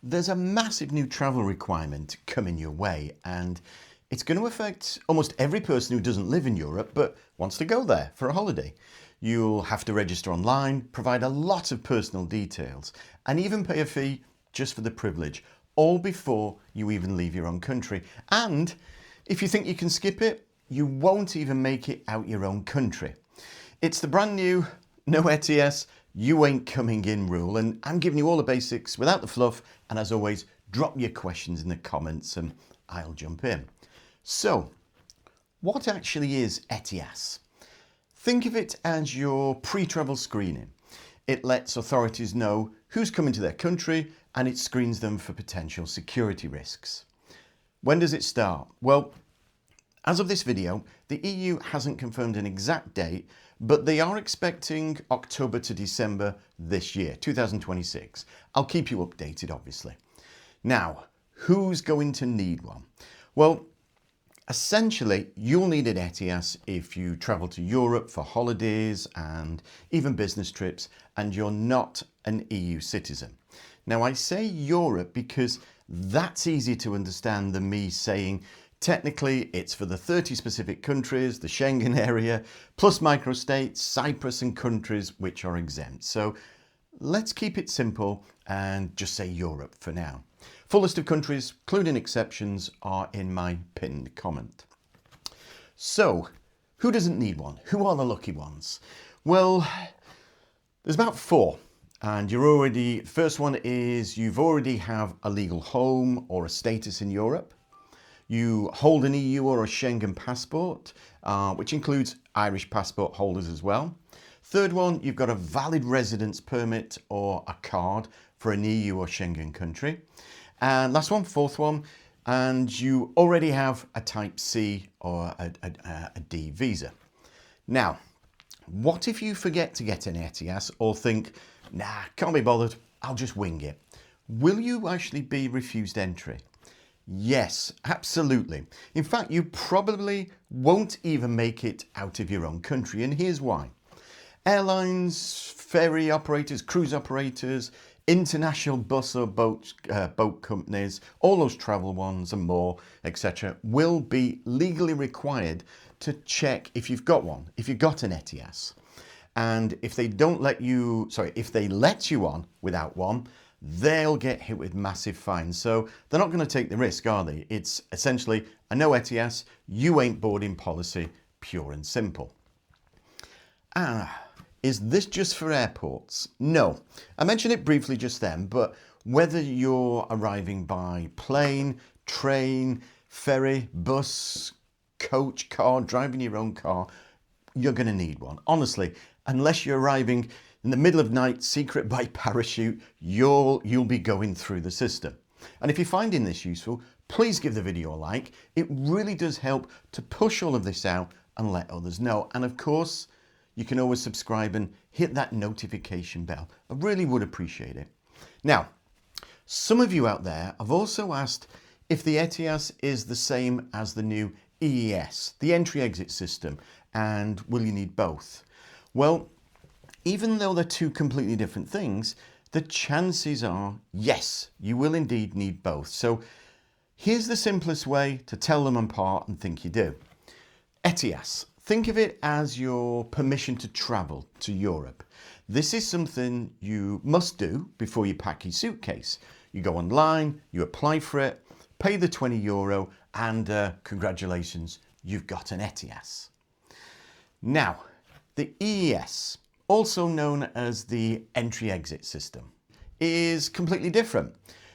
There's a massive new travel requirement coming your way, and it's going to affect almost every person who doesn't live in Europe but wants to go there for a holiday. You'll have to register online, provide a lot of personal details, and even pay a fee just for the privilege, all before you even leave your own country. And if you think you can skip it, you won't even make it out your own country. It's the brand new No ETIAS, you ain't coming in rule, and I'm giving you all the basics without the fluff, and as always, drop your questions in the comments and I'll jump in. So, what actually is ETIAS? Think of it as your pre-travel screening. It lets authorities know who's coming to their country and it screens them for potential security risks. When does it start? Well, as of this video, the EU hasn't confirmed an exact date, but they are expecting October to December this year, 2026. I'll keep you updated, obviously. Now, who's going to need one? Well, essentially, you'll need an ETIAS if you travel to Europe for holidays and even business trips, and you're not an EU citizen. Now, I say Europe because that's easier to understand than me saying technically, it's for the 30 specific countries, the Schengen area, plus microstates, Cyprus and countries which are exempt. So let's keep it simple and just say Europe for now. Full list of countries, including exceptions, are in my pinned comment. So, who doesn't need one? Who are the lucky ones? Well, there's about 4. And first one is you've already have a legal home or a status in Europe. You hold an EU or a Schengen passport, which includes Irish passport holders as well. Third one, you've got a valid residence permit or a card for an EU or Schengen country. And last one, fourth one, and you already have a Type C or a D visa. Now, what if you forget to get an ETIAS or think, nah, can't be bothered, I'll just wing it? Will you actually be refused entry? Yes, absolutely. In fact, you probably won't even make it out of your own country, and here's why. Airlines, ferry operators, cruise operators, international bus or boat companies, all those travel ones and more, etc., will be legally required to check if you've got one, if you've got an ETIAS. And if they if they let you on without one, they'll get hit with massive fines. So they're not going to take the risk, are they? It's essentially a no ETIAS, you ain't boarding policy, pure and simple. Is this just for airports? No. I mentioned it briefly just then, but whether you're arriving by plane, train, ferry, bus, coach, car, driving your own car, you're going to need one. Honestly, unless you're arriving in the middle of night, secret by parachute, you'll be going through the system. And if you're finding this useful, please give the video a like. It really does help to push all of this out and let others know. And of course, you can always subscribe and hit that notification bell. I really would appreciate it. Now, some of you out there have also asked if the ETIAS is the same as the new EES, the entry-exit system, and will you need both? Well, even though they're two completely different things, the chances are, yes, you will indeed need both. So here's the simplest way to tell them apart and think you do. ETIAS. Think of it as your permission to travel to Europe. This is something you must do before you pack your suitcase. You go online, you apply for it, pay the €20, and congratulations, you've got an ETIAS. Now, the EES, also known as the entry-exit system, is completely different.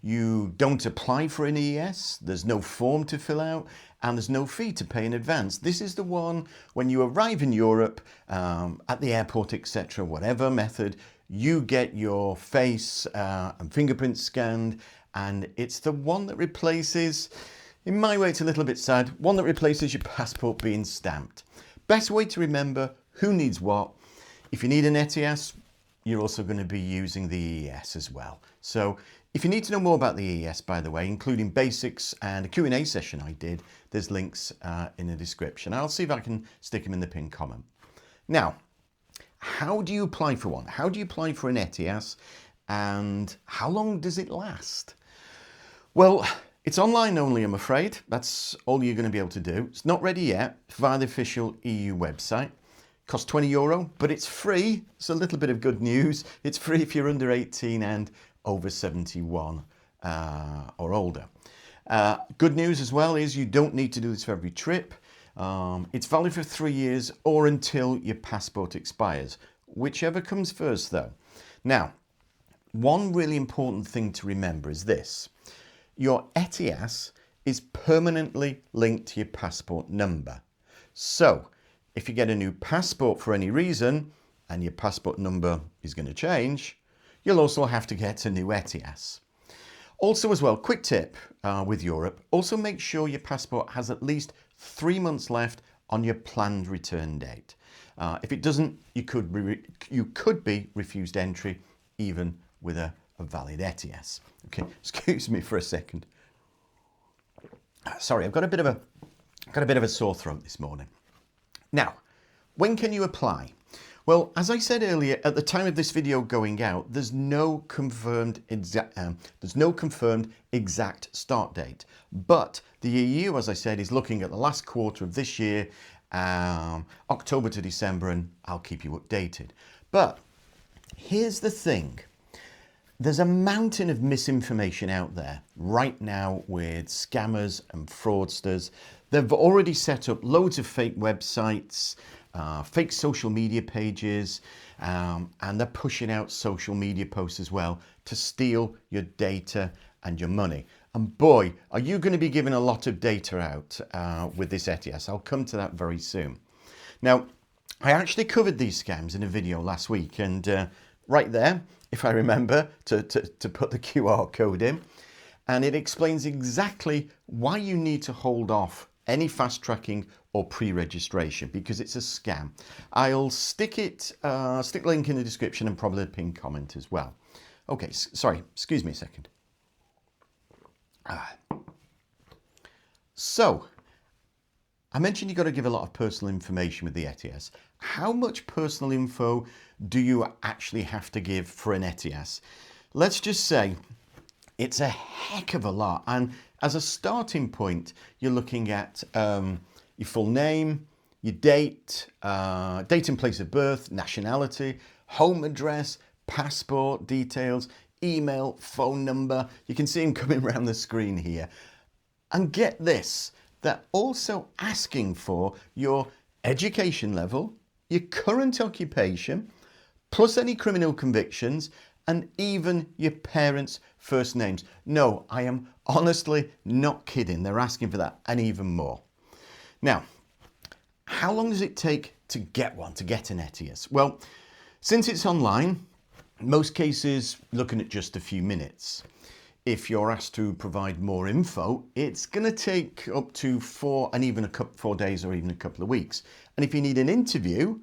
You don't apply for an EES, there's no form to fill out, and there's no fee to pay in advance. This is the one when you arrive in Europe, at the airport, etc., whatever method, you get your face and fingerprints scanned, and it's the one that replaces, in my way it's a little bit sad, one that replaces your passport being stamped. Best way to remember who needs what. If you need an ETIAS, you're also going to be using the EES as well. So if you need to know more about the EES, by the way, including basics and a Q&A session I did, there's links in the description. I'll see if I can stick them in the pinned comment. Now, how do you apply for one? How do you apply for an ETIAS, and how long does it last? Well, it's online only, I'm afraid. That's all you're going to be able to do. It's not ready yet via the official EU website. Costs €20, but it's free. It's a little bit of good news. It's free if you're under 18 and over 71 or older. Good news as well is you don't need to do this for every trip. It's valid for 3 years or until your passport expires, whichever comes first though. Now, one really important thing to remember is this. Your ETIAS is permanently linked to your passport number. So, if you get a new passport for any reason and your passport number is going to change, you'll also have to get a new ETIAS. Also as well, quick tip with Europe, also make sure your passport has at least 3 months left on your planned return date. If it doesn't, you could be refused entry even with a valid ETIAS. Okay, excuse me for a second. Sorry, I've got a bit of a sore throat this morning. Now, when can you apply? Well, as I said earlier, at the time of this video going out, there's no confirmed exact start date. But the EU, as I said, is looking at the last quarter of this year, October to December, and I'll keep you updated. But here's the thing. There's a mountain of misinformation out there right now with scammers and fraudsters. They've already set up loads of fake websites, fake social media pages, and they're pushing out social media posts as well to steal your data and your money. And boy, are you going to be giving a lot of data out with this ETIAS. I'll come to that very soon. Now, I actually covered these scams in a video last week, and right there, if I remember to put the QR code in, and it explains exactly why you need to hold off any fast tracking or pre-registration because it's a scam. I'll stick the link in the description and probably a pinned comment as well. Okay, sorry, excuse me a second. So, I mentioned you've got to give a lot of personal information with the ETIAS. How much personal info do you actually have to give for an ETIAS? Let's just say it's a heck of a lot. And as a starting point, you're looking at your full name, your date, date and place of birth, nationality, home address, passport details, email, phone number. You can see them coming around the screen here. And get this, they're also asking for your education level, your current occupation, plus any criminal convictions, and even your parents' first names. No, I am honestly not kidding. They're asking for that and even more. Now, how long does it take to get an ETIAS? Well, since it's online, in most cases, looking at just a few minutes. If you're asked to provide more info, it's going to take up to 4 days or even a couple of weeks. And if you need an interview,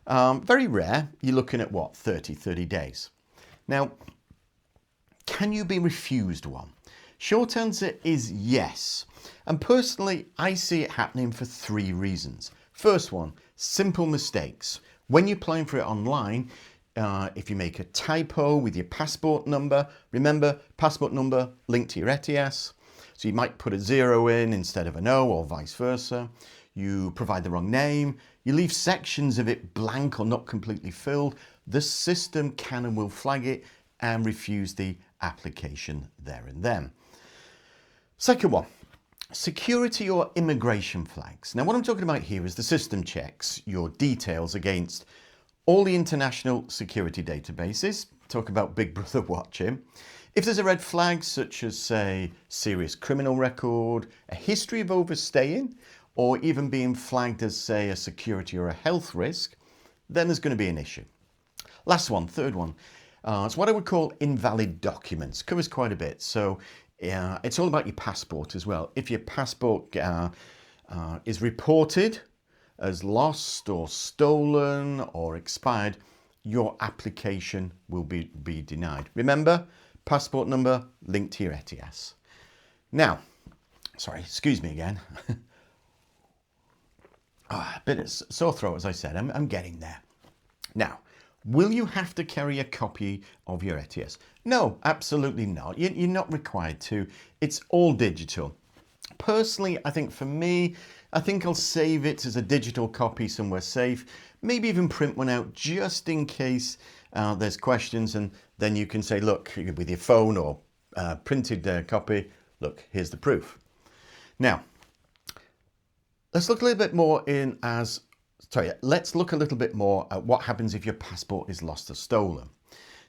very rare, you're looking at what, 30 days. Now, can you be refused one? Short answer is yes. And personally, I see it happening for 3 reasons. First one, simple mistakes. When you're applying for it online, if you make a typo with your passport number, remember, passport number linked to your ETIAS. So you might put a 0 in instead of an O or vice versa. You provide the wrong name. You leave sections of it blank or not completely filled. The system can and will flag it and refuse the application there and then. Second one, security or immigration flags. Now what I'm talking about here is the system checks your details against all the international security databases. Talk about Big Brother watching. If there's a red flag such as, say, serious criminal record, a history of overstaying, or even being flagged as, say, a security or a health risk, then there's going to be an issue. Last one, third one. It's what I would call invalid documents. Covers quite a bit. So it's all about your passport as well. If your passport is reported as lost or stolen or expired, your application will be denied. Remember, passport number linked to your ETIAS. Now, sorry, excuse me again. A bit of sore throat, as I said. I'm getting there. Now, Will you have to carry a copy of your ETIAS? No, absolutely not. You're not required to. It's all digital. Personally, I think for me, I think I'll save it as a digital copy somewhere safe, maybe even print one out just in case there's questions, and then you can say, look, with your phone or printed copy, look, here's the proof. Now, let's look a little bit more let's look a little bit more at what happens if your passport is lost or stolen.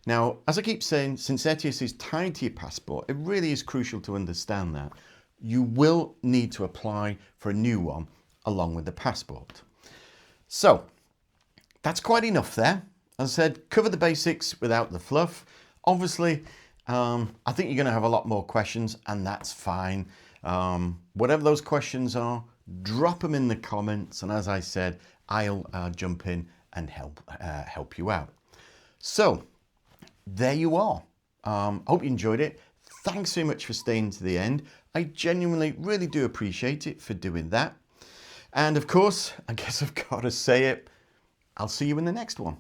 Now, as I keep saying, since ETIAS is tied to your passport, it really is crucial to understand that you will need to apply for a new one along with the passport. So that's quite enough there. As I said, cover the basics without the fluff. Obviously, I think you're going to have a lot more questions, and that's fine. Whatever those questions are, drop them in the comments, and as I said, I'll jump in and help you out. So there you are. Hope you enjoyed it. Thanks so much for staying to the end. I genuinely really do appreciate it for doing that. And of course, I guess I've got to say it, I'll see you in the next one.